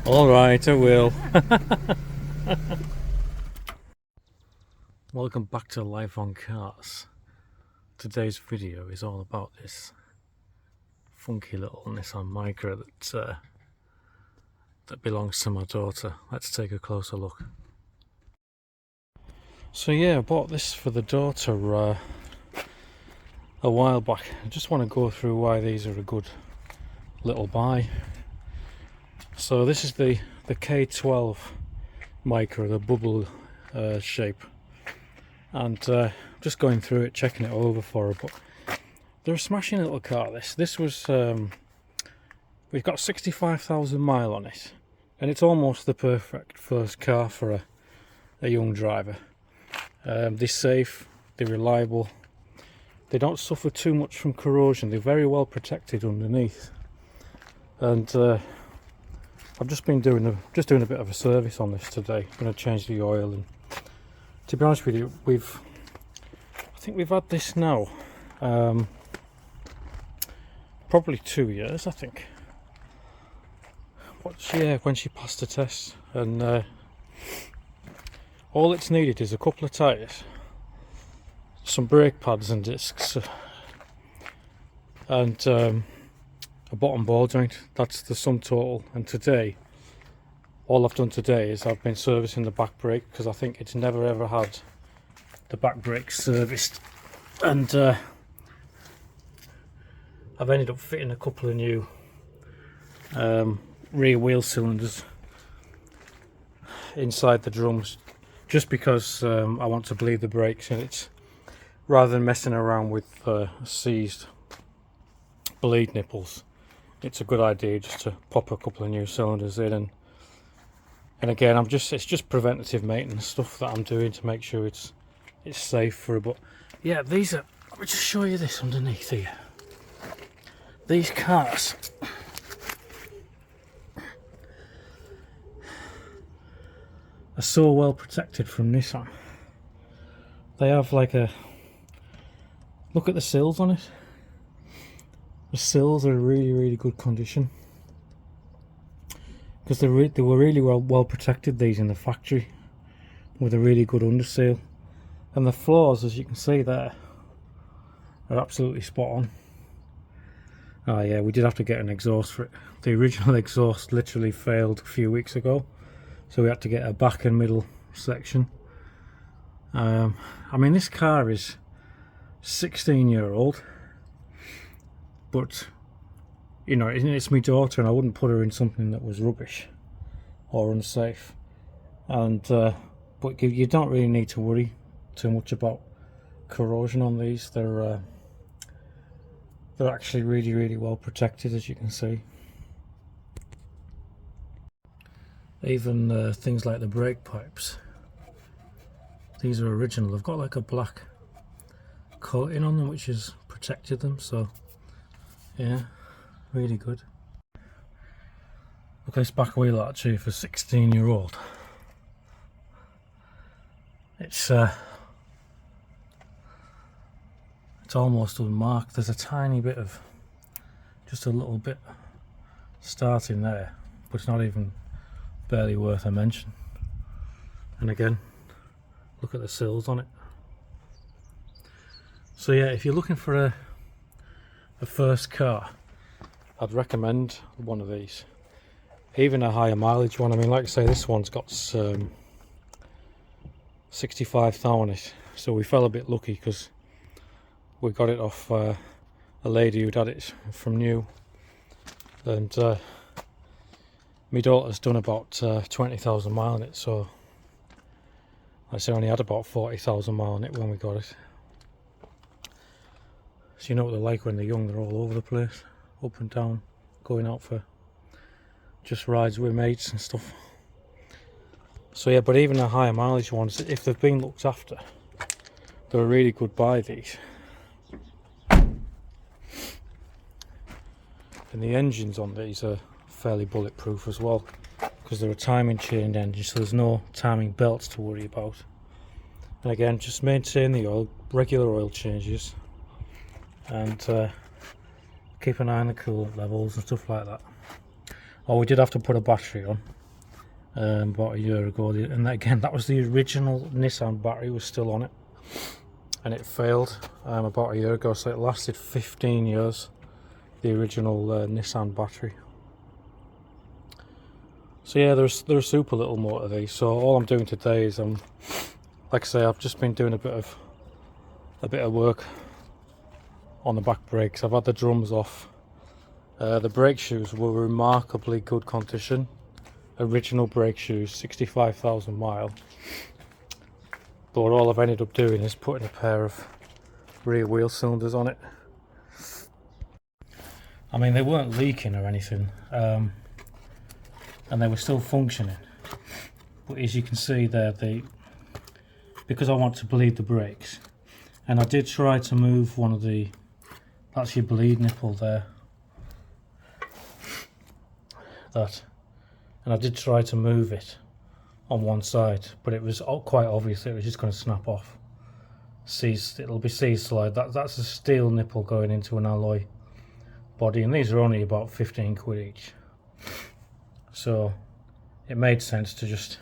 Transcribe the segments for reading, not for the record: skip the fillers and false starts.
Alright, I will. Welcome back to Life on Cars. Today's video is all about this funky little Nissan Micra that belongs to my daughter. Let's take a closer look. So yeah, I bought this for the daughter a while back. I just want to go through why these are a good little buy. So this is the K12 Micra, the bubble shape, and just going through it, checking it over for her. But they're a smashing little car. This was we've got 65,000 mile on it, and it's almost the perfect first car for a young driver. They're safe, they're reliable, they don't suffer too much from corrosion, they're very well protected underneath, and I've just been doing a bit of a service on this today. I'm going to change the oil, and to be honest with you, I think we've had this now probably 2 years, I think. But yeah, when she passed the test, and all it's needed is a couple of tyres, some brake pads and discs, and a bottom ball joint. That's the sum total. And today, all I've done today is I've been servicing the back brake, because I think it's never ever had the back brake serviced, and I've ended up fitting a couple of new rear wheel cylinders inside the drums, just because I want to bleed the brakes, and it's rather than messing around with seized bleed nipples, it's a good idea just to pop a couple of new cylinders in, and again, it's just preventative maintenance stuff that I'm doing to make sure it's safe for her. But yeah, let me just show you this underneath here. These cars are so well protected from Nissan. They have like look at the sills on it. The sills are really good condition, because they were really well protected, these, in the factory, with a really good underseal. And the floors, as you can see there, are absolutely spot on. Oh yeah, we did have to get an exhaust for it. The original exhaust literally failed a few weeks ago, so we had to get a back and middle section. I mean, this car is 16-year-old, but you know, it's my daughter, and I wouldn't put her in something that was rubbish or unsafe. And but you don't really need to worry too much about corrosion on these. They're actually really well protected, as you can see. Even things like the brake pipes, these are original. They've got like a black coating on them which has protected them, so yeah, really good. Look at this back wheel actually for 16-year-old. It's almost unmarked. There's a tiny bit of, just a little bit starting there, but it's not even barely worth a mention. And again, look at the sills on it. So yeah, if you're looking for a first car, I'd recommend one of these, even a higher mileage one. I mean, like I say, this one's got 65,000 on it, so we fell a bit lucky because we got it off a lady who'd had it from new, and my daughter's done about 20,000 mile on it, so I say only had about 40,000 mile on it when we got it. So you know what they're like when they're young, they're all over the place, up and down, going out for just rides with mates and stuff. So yeah, but even the higher mileage ones, if they've been looked after, they're a really good buy, these. And the engines on these are fairly bulletproof as well, because they're a timing chained engine, so there's no timing belts to worry about. And again, just maintain the oil, regular oil changes, and keep an eye on the coolant levels and stuff like that. Oh, we did have to put a battery on about a year ago, and again, that was the original Nissan battery was still on it, and it failed about a year ago, so it lasted 15 years, the original Nissan battery. So yeah, there's a super little motor these. So all I'm doing today is like I say, I've just been doing a bit of work on the back brakes. I've had the drums off. The brake shoes were remarkably good condition. Original brake shoes, 65,000 mile. But all I've ended up doing is putting a pair of rear wheel cylinders on it. I mean, they weren't leaking or anything, and they were still functioning. But as you can see there, because I want to bleed the brakes, and I did try to move one of the, that's your bleed nipple there, and I did try to move it on one side, but it was quite obvious it was just going to snap off. It'll be C-slide. That's a steel nipple going into an alloy body, and these are only about 15 quid each. So it made sense to just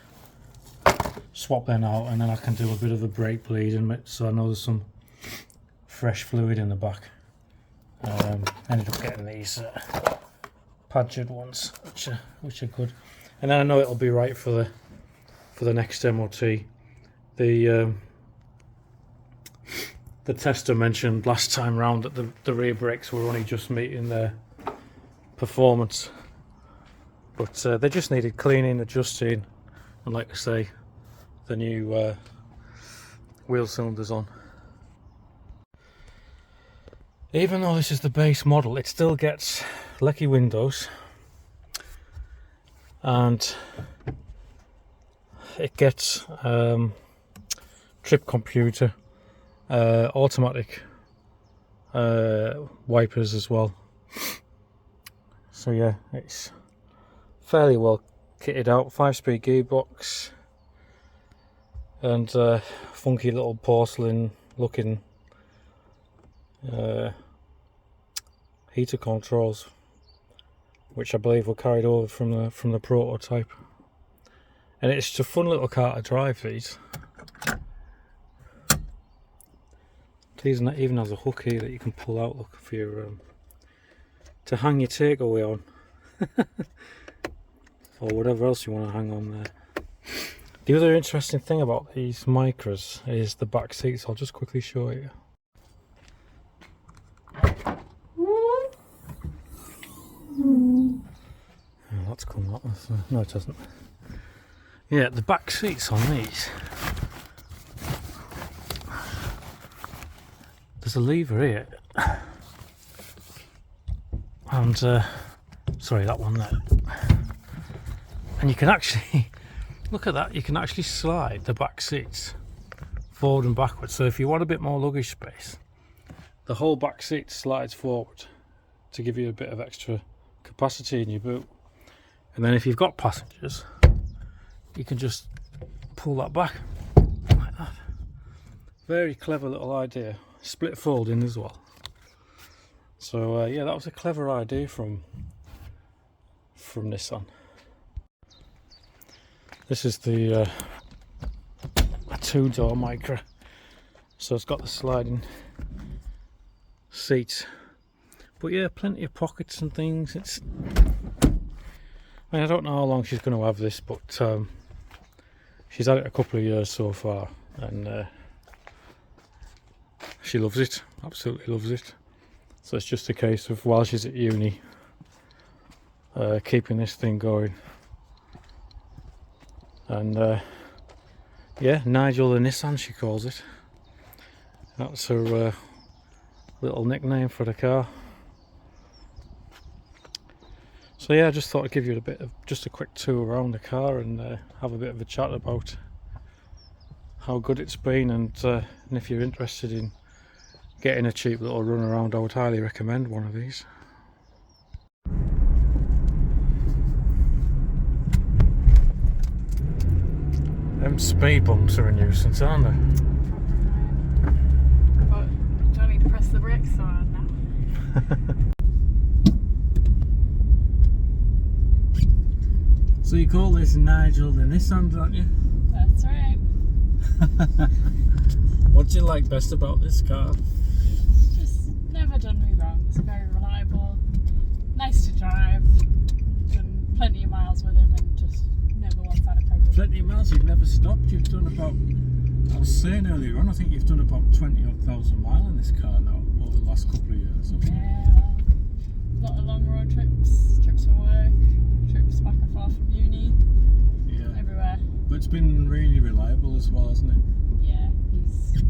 swap them out, and then I can do a bit of a brake bleed, and so I know there's some fresh fluid in the back. Ended up getting these Padgett ones, which are good, and then I know it'll be right for the next MOT. The tester mentioned last time round that the rear brakes were only just meeting their performance, but they just needed cleaning, adjusting, and like I say, the new wheel cylinders on. Even though this is the base model, it still gets lecky windows, and it gets trip computer, automatic wipers as well. So yeah, it's fairly well kitted out. 5-speed gearbox, and funky little porcelain looking heater controls, which I believe were carried over from the prototype. And it's just a fun little car to drive, these. It even has a hook here that you can pull out, look, for your to hang your takeaway on, or whatever else you want to hang on there. The other interesting thing about these Micras is the back seats. I'll just quickly show you. Oh, that's come up. No, it doesn't. Yeah, the back seats on these, there's a lever here, and sorry, that one there, and you can actually look at that. You can actually slide the back seats forward and backwards. So if you want a bit more luggage space, the whole back seat slides forward to give you a bit of extra capacity in your boot. And then if you've got passengers, you can just pull that back like that. Very clever little idea. Split folding as well. So yeah, that was a clever idea from Nissan. This is the a 2-door Micra, so it's got the sliding seats, but yeah, plenty of pockets and things. I mean, I don't know how long she's going to have this, but she's had it a couple of years so far, and she loves it, absolutely loves it. So it's just a case of, while she's at uni, keeping this thing going. And yeah, Nigel the Nissan, she calls it. That's her little nickname for the car. So yeah, I just thought I'd give you just a quick tour around the car, and have a bit of a chat about how good it's been, and if you're interested in getting a cheap little run around, I would highly recommend one of these. Them speed bumps are a nuisance, aren't they? But do I need to press the brakes on now? So you call this Nigel the Nissan, don't you? That's right. What do you like best about this car? It's just never done me wrong. It's very reliable, nice to drive. Done plenty of miles with him and just never once had a problem. Plenty of miles, you've never stopped. You've done about, I was saying earlier on, I think you've done about 20,000 miles in this car now over the last couple of years. Yeah, well, a lot of long road trips, trips for work, trips back and forth from uni, everywhere. But it's been really reliable as well, hasn't it? Yeah, his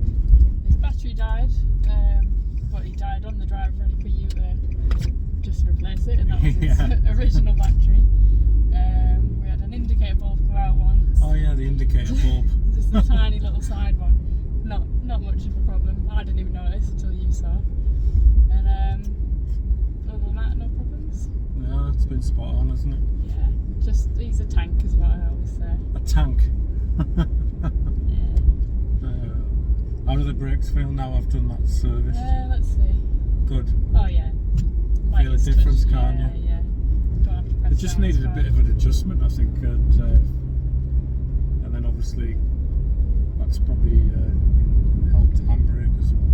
battery died, but he died on the drive ready for you to just replace it, and that was his original battery. We had an indicator bulb go out once. Oh yeah, the indicator bulb. Just a tiny little side one. Not much of a problem. I didn't even notice until you saw. And other than that, no problems. No, it's been spot on, hasn't it? Yeah, just he's a tank is what I always say. A tank. Yeah. How do the brakes feel now I've done that service? Let's see. Good. Oh yeah. Feel a difference, can't you? Yeah. Don't have to press It just down needed a as bit of an adjustment, I think, and then obviously that's probably helped handbrake as well.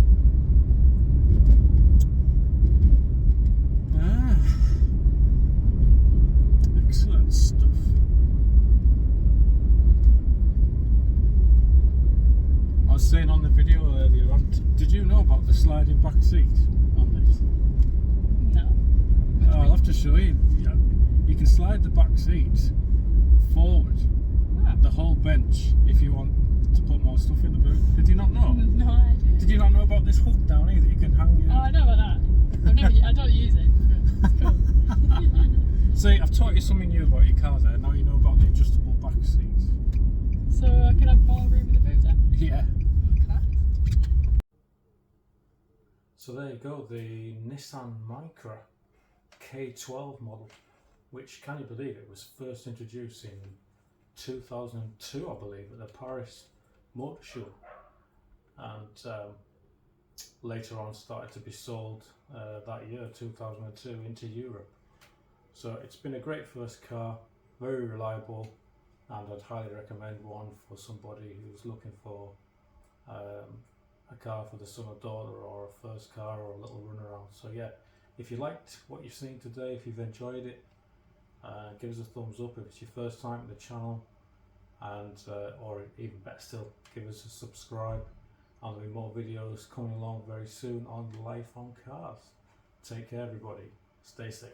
Excellent stuff. I was saying on the video earlier on, did you know about the sliding back seat on this? No. I'll have to show you. You can slide the back seat forward, the whole bench, if you want to put more stuff in the boot. Did you not know? No idea. Did you not know about this hook down here that you can hang your... Oh, I know about that. I don't use it. But it's cool. See, I've taught you something new about your car there. Now you know about the adjustable back seats. So I can have more room in the boot then? Yeah. Okay. So there you go, the Nissan Micra K12 model, which, can you believe it, was first introduced in 2002, I believe, at the Paris Motor Show, and later on started to be sold that year, 2002, into Europe. So it's been a great first car, very reliable, and I'd highly recommend one for somebody who's looking for a car for the son or daughter, or a first car, or a little run around. So yeah, if you liked what you've seen today, if you've enjoyed it, give us a thumbs up if it's your first time at the channel, and or even better still, give us a subscribe, and there'll be more videos coming along very soon on Life on Cars. Take care everybody, stay safe.